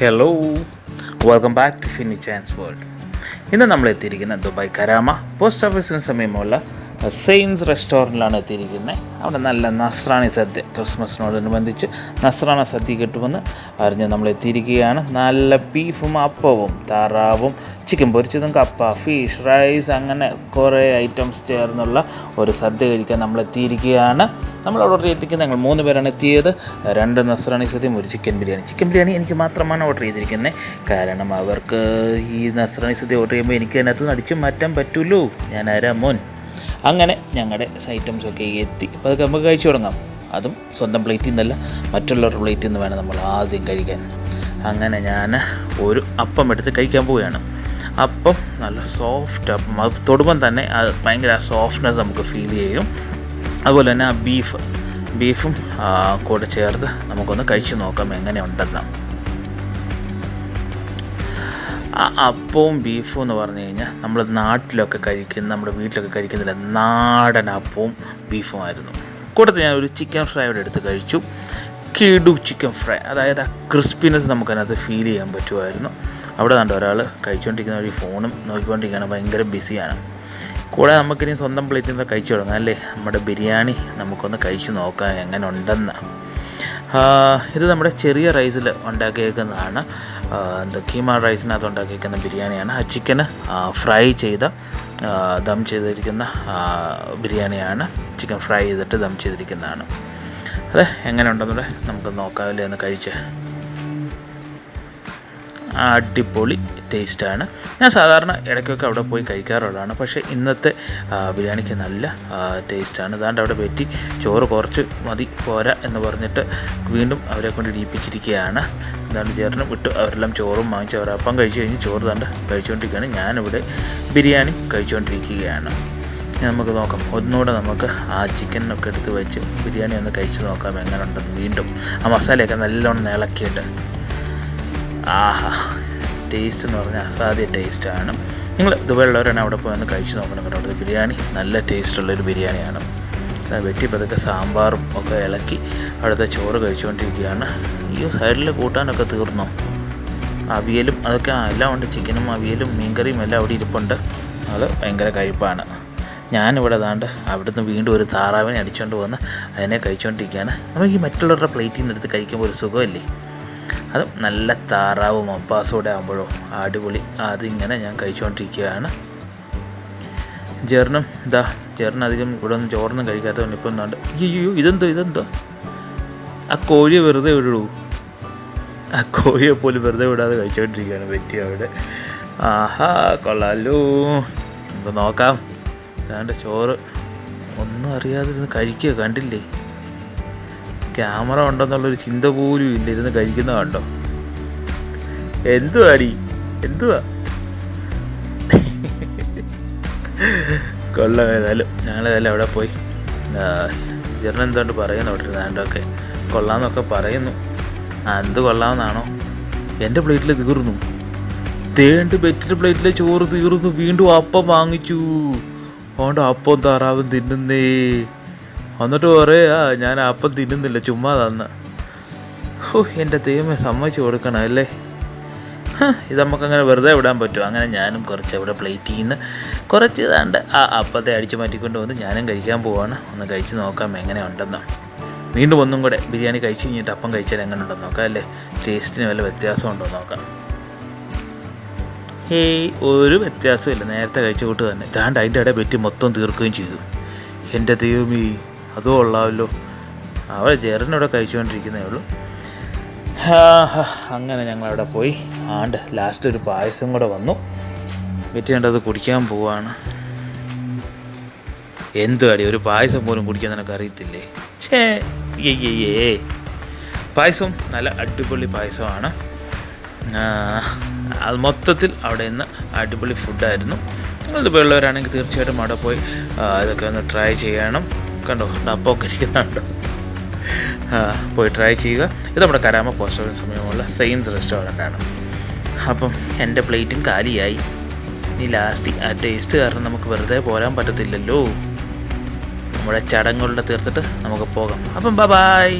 Hello, welcome back to finance world. ഇന്ന് നമ്മൾ എത്തിയിരിക്കുന്നത് ദുബായ് കരാമ പോസ്റ്റ് ഓഫീസിന് സമീപമുള്ള സെയിൻസ് റെസ്റ്റോറൻറ്റിലാണ് എത്തിയിരിക്കുന്നത്. അവിടെ നല്ല നസ്രാണി സദ്യ, ക്രിസ്മസിനോടനുബന്ധിച്ച് നസ്രാണ സദ്യ കിട്ടുമെന്ന് അറിഞ്ഞ് നമ്മൾ എത്തിയിരിക്കുകയാണ്. നല്ല ബീഫും അപ്പവും താറാവും ചിക്കൻ പൊരിച്ചതും കപ്പ, ഫിഷ്, റൈസ്, അങ്ങനെ കുറേ ഐറ്റംസ് ചേർന്നുള്ള ഒരു സദ്യ കഴിക്കാൻ നമ്മൾ എത്തിയിരിക്കുകയാണ്. നമ്മൾ ഓർഡർ ചെയ്തിരിക്കുന്നത് ഞങ്ങൾ 3 പേരാണ് എത്തിയത്. 2 നസ്രാണി സദ്യയും ഒരു ചിക്കൻ ബിരിയാണി എനിക്ക് മാത്രമാണ് ഓർഡർ ചെയ്തിരിക്കുന്നത്. കാരണം അവർക്ക് ഈ നസ്രാണി സദ്യ ഓർഡർ ചെയ്യുമ്പോൾ എനിക്ക് അതിനകത്ത് അടിച്ചു മാറ്റാൻ പറ്റുമല്ലോ, ഞാൻ ആരാ മോൻ. അങ്ങനെ ഞങ്ങളുടെ ഐറ്റംസൊക്കെ എത്തി. അപ്പോൾ അതൊക്കെ നമുക്ക് കഴിച്ചു തുടങ്ങാം. അതും സ്വന്തം പ്ലേറ്റിൽ നിന്നല്ല, മറ്റുള്ളവരുടെ പ്ലേറ്റിൽ നിന്ന് വേണം നമ്മൾ ആദ്യം കഴിക്കാൻ. അങ്ങനെ ഞാൻ ഒരു അപ്പം എടുത്ത് കഴിക്കാൻ പോവുകയാണ്. അപ്പം നല്ല സോഫ്റ്റ് അപ്പം, അത് തൊടുമ്പം തന്നെ അത് ഭയങ്കര സോഫ്റ്റ്നെസ് നമുക്ക് ഫീൽ ചെയ്യും. അതുപോലെ തന്നെ ആ ബീഫും കൂടെ ചേർത്ത് നമുക്കൊന്ന് കഴിച്ച് നോക്കാം എങ്ങനെ ഉണ്ടെന്ന്. ആ അപ്പവും ബീഫും എന്ന് പറഞ്ഞു കഴിഞ്ഞാൽ നമ്മൾ നാട്ടിലൊക്കെ കഴിക്കുന്ന, നമ്മുടെ വീട്ടിലൊക്കെ കഴിക്കുന്നില്ല, നാടൻ അപ്പവും ബീഫുമായിരുന്നു. കൂട്ടത്തിൽ ഞാൻ ഒരു ചിക്കൻ ഫ്രൈ ഇവിടെ എടുത്ത് കഴിച്ചു. കിടു ചിക്കൻ ഫ്രൈ, അതായത് ആ ക്രിസ്പിനെസ് നമുക്കതിനകത്ത് ഫീൽ ചെയ്യാൻ പറ്റുമായിരുന്നു. അവിടെ കണ്ട ഒരാൾ കഴിച്ചുകൊണ്ടിരിക്കുന്ന വഴി ഫോണും നോക്കിക്കൊണ്ടിരിക്കുകയാണ്, ഭയങ്കര ബിസിയാണ്. കൂടെ നമുക്കിനി സ്വന്തം പ്ലേറ്റിൽ നിന്ന് കഴിച്ചു തുടങ്ങാം അല്ലേ. നമ്മുടെ ബിരിയാണി നമുക്കൊന്ന് കഴിച്ച് നോക്കാം എങ്ങനെ ഉണ്ടെന്ന്. ഇത് നമ്മുടെ ചെറിയ റൈസിൽ ഉണ്ടാക്കിയേക്കുന്നതാണ്, കീമ റൈസിനകത്ത് ഉണ്ടാക്കിയിരിക്കുന്ന ബിരിയാണിയാണ്. ആ ചിക്കന് ഫ്രൈ ചെയ്ത ദം ചെയ്തിരിക്കുന്ന ബിരിയാണിയാണ്. ചിക്കൻ ഫ്രൈ ചെയ്തിട്ട് ദം ചെയ്തിരിക്കുന്നതാണ്. അതെ, എങ്ങനെ ഉണ്ടെന്നുള്ളത് നമുക്ക് നോക്കാമല്ലേ ഒന്ന് കഴിച്ച്. അടിപൊളി ടേസ്റ്റാണ്. ഞാൻ സാധാരണ ഇടയ്ക്കൊക്കെ അവിടെ പോയി കഴിക്കാറുള്ളതാണ്, പക്ഷേ ഇന്നത്തെ ബിരിയാണിക്ക് നല്ല ടേസ്റ്റാണ്. അതാണ്ട് അവിടെ പറ്റി ചോറ് കുറച്ച് മതി, പോരാ എന്ന് പറഞ്ഞിട്ട് വീണ്ടും അവരെ കൊണ്ട് ഇടിയിപ്പിച്ചിരിക്കുകയാണ്. അതാണ്ട് ചേർന്ന് വിട്ടു. അവരെല്ലാം ചോറും വാങ്ങിച്ച് അവരപ്പം കഴിച്ച് കഴിഞ്ഞ് ചോറ് താണ്ട് കഴിച്ചുകൊണ്ടിരിക്കുകയാണ്. ഞാനിവിടെ ബിരിയാണി കഴിച്ചുകൊണ്ടിരിക്കുകയാണ്. നമുക്ക് നോക്കാം, ഒന്നുകൂടെ നമുക്ക് ആ ചിക്കനൊക്കെ എടുത്ത് വെച്ച് ബിരിയാണി ഒന്ന് കഴിച്ച് നോക്കാം എങ്ങനെ ഉണ്ടെന്ന്. വീണ്ടും ആ മസാലയൊക്കെ നല്ലോണം ഇളക്കിയിട്ട്, ആഹാ, ടേസ്റ്റ് എന്ന് പറഞ്ഞാൽ അസാധ്യ ടേസ്റ്റാണ്. നിങ്ങൾ ദുബായിലുള്ളവരാണ് അവിടെ പോയി ഒന്ന് കഴിച്ച് നോക്കണം കേട്ടോ. അവിടുത്തെ ബിരിയാണി നല്ല ടേസ്റ്റുള്ളൊരു ബിരിയാണിയാണ്. വെട്ടി പതുക്കെ സാമ്പാറും ഒക്കെ ഇളക്കി അവിടുത്തെ ചോറ് കഴിച്ചുകൊണ്ടിരിക്കുകയാണ്. ഈ സൈഡിൽ കൂട്ടാനൊക്കെ തീർന്നോ? അവിയലും അതൊക്കെ എല്ലാം ഉണ്ട്. ചിക്കനും അവിയലും മീൻകറിയും എല്ലാം അവിടെ ഇരിപ്പുണ്ട്. അത് ഭയങ്കര കഴിപ്പാണ്. ഞാനിവിടെ ദാണ്ട് അവിടുന്ന് വീണ്ടും ഒരു താറാവിനെ അടിച്ചുകൊണ്ട് വന്ന് അതിനെ കഴിച്ചുകൊണ്ടിരിക്കുകയാണ്. നമുക്ക് ഈ മറ്റുള്ളവരുടെ പ്ലേറ്റിൽ നിന്ന് എടുത്ത് കഴിക്കുമ്പോൾ ഒരു സുഖമല്ലേ. അതും നല്ല താറാവും മപ്പാസോടെ ആകുമ്പോഴോ അടിപൊളി. അതിങ്ങനെ ഞാൻ കഴിച്ചുകൊണ്ടിരിക്കുകയാണ്. ജെറിനധികം ഇവിടെ ഒന്നും ചോറൊന്നും കഴിക്കാത്തതുകൊണ്ട് ഇപ്പം എന്താണ്ട് ഇതെന്തോ ആ കോഴിയെ വെറുതെ വിടൂ. ആ കോഴിയെ പോലും വെറുതെ വിടാതെ കഴിച്ചുകൊണ്ടിരിക്കുകയാണ് പറ്റി അവിടെ. ആഹാ, കൊള്ളാലോ. നമുക്ക് നോക്കാം. അതാണ്ട് ചോറ് ഒന്നും അറിയാതിരുന്ന് കഴിക്കുക, കണ്ടില്ലേ? ക്യാമറ ഉണ്ടെന്നുള്ളൊരു ചിന്ത പോലും ഇല്ല, ഇരുന്ന് കഴിക്കുന്ന കണ്ടോ. എന്തുവാ കൊള്ളാം. ഏതായാലും ഞങ്ങളേതായാലും അവിടെ പോയി എന്തുകൊണ്ട് പറയുന്നു അവിടെ ഇരുന്നാണ്ടൊക്കെ കൊള്ളാമെന്നൊക്കെ പറയുന്നു. എന്ത് കൊള്ളാമെന്നാണോ? എൻ്റെ പ്ലേറ്റിൽ തീർന്നു. ബെറ്റിൻ്റെ പ്ലേറ്റിലെ ചോറ് തീർന്നു. വീണ്ടും അപ്പം വാങ്ങിച്ചു. അതുകൊണ്ട് അപ്പം താറാവും തിന്നുന്നേ. എന്നിട്ട് പറയാ ഞാൻ അപ്പം തിന്നുന്നില്ല, ചുമ്മാ തന്ന്. എൻ്റെ ദൈവമേ, സമ്മതിച്ചു കൊടുക്കണം അല്ലേ. ഇത് നമുക്കങ്ങനെ വെറുതെ വിടാൻ പറ്റുമോ? അങ്ങനെ ഞാനും കുറച്ച് അവിടെ പ്ലേറ്റിൽ നിന്ന് കുറച്ച് ഇതാണ്ട് ആ അപ്പത്തെ അടിച്ചു മാറ്റിക്കൊണ്ട് വന്ന് ഞാനും കഴിക്കാൻ പോവാണ്. ഒന്ന് കഴിച്ച് നോക്കാം എങ്ങനെ ഉണ്ടെന്ന്. വീണ്ടും ഒന്നും കൂടെ ബിരിയാണി കഴിച്ച് കഴിഞ്ഞിട്ട് അപ്പം കഴിച്ചാൽ എങ്ങനെ ഉണ്ടെന്ന് നോക്കാം അല്ലേ. ടേസ്റ്റിന് വല്ല വ്യത്യാസം ഉണ്ടോ നോക്കാം. ഒരു വ്യത്യാസമില്ല, നേരത്തെ കഴിച്ച കൂട്ട് തന്നെ. ഇതാണ്ട് അതിൻ്റെ ഇടയിൽ പറ്റി മൊത്തം തീർക്കുകയും ചെയ്തു. എൻ്റെ ദൈവമേ, അതും കൊള്ളാമല്ലോ. അവിടെ ജെറിനവിടെ കഴിച്ചുകൊണ്ടിരിക്കുന്നേ ഉള്ളൂ. അങ്ങനെ ഞങ്ങളവിടെ പോയി ലാസ്റ്റ് ഒരു പായസം കൂടെ വന്നു. വെറ്റിനത് കുടിക്കാൻ പോവാണ്. എന്തുവാടി, ഒരു പായസം പോലും കുടിക്കാൻ നിനക്ക് അറിയത്തില്ലേ? പായസം നല്ല അടിപൊളി പായസമാണ്. അത് മൊത്തത്തിൽ അവിടെ നിന്ന് അടിപൊളി ഫുഡായിരുന്നു. നിങ്ങൾ ഉള്ളവരാണെങ്കിൽ തീർച്ചയായിട്ടും അവിടെ പോയി ഇതൊക്കെ ഒന്ന് ട്രൈ ചെയ്യണം. കണ്ടോ, ഡപ്പൊക്കെ ഇരിക്കുന്നുണ്ടോ? പോയി ട്രൈ ചെയ്യുക. ഇത് നമ്മുടെ കരാമ പോസ്റ്റ് ഓഫീസിന് സമീപമുള്ള സെയിൻസ് റെസ്റ്റോറൻ്റാണ്. അപ്പം എൻ്റെ പ്ലേറ്റും കാലിയായി. ഇനി ലാസ്റ്റ് ആ ടേസ്റ്റ് കാരണം നമുക്ക് വെറുതെ പോരാൻ പറ്റത്തില്ലല്ലോ. നമ്മുടെ ചടങ്ങുകളുടെ തീർത്തിട്ട് നമുക്ക് പോകാം. അപ്പം ബൈ.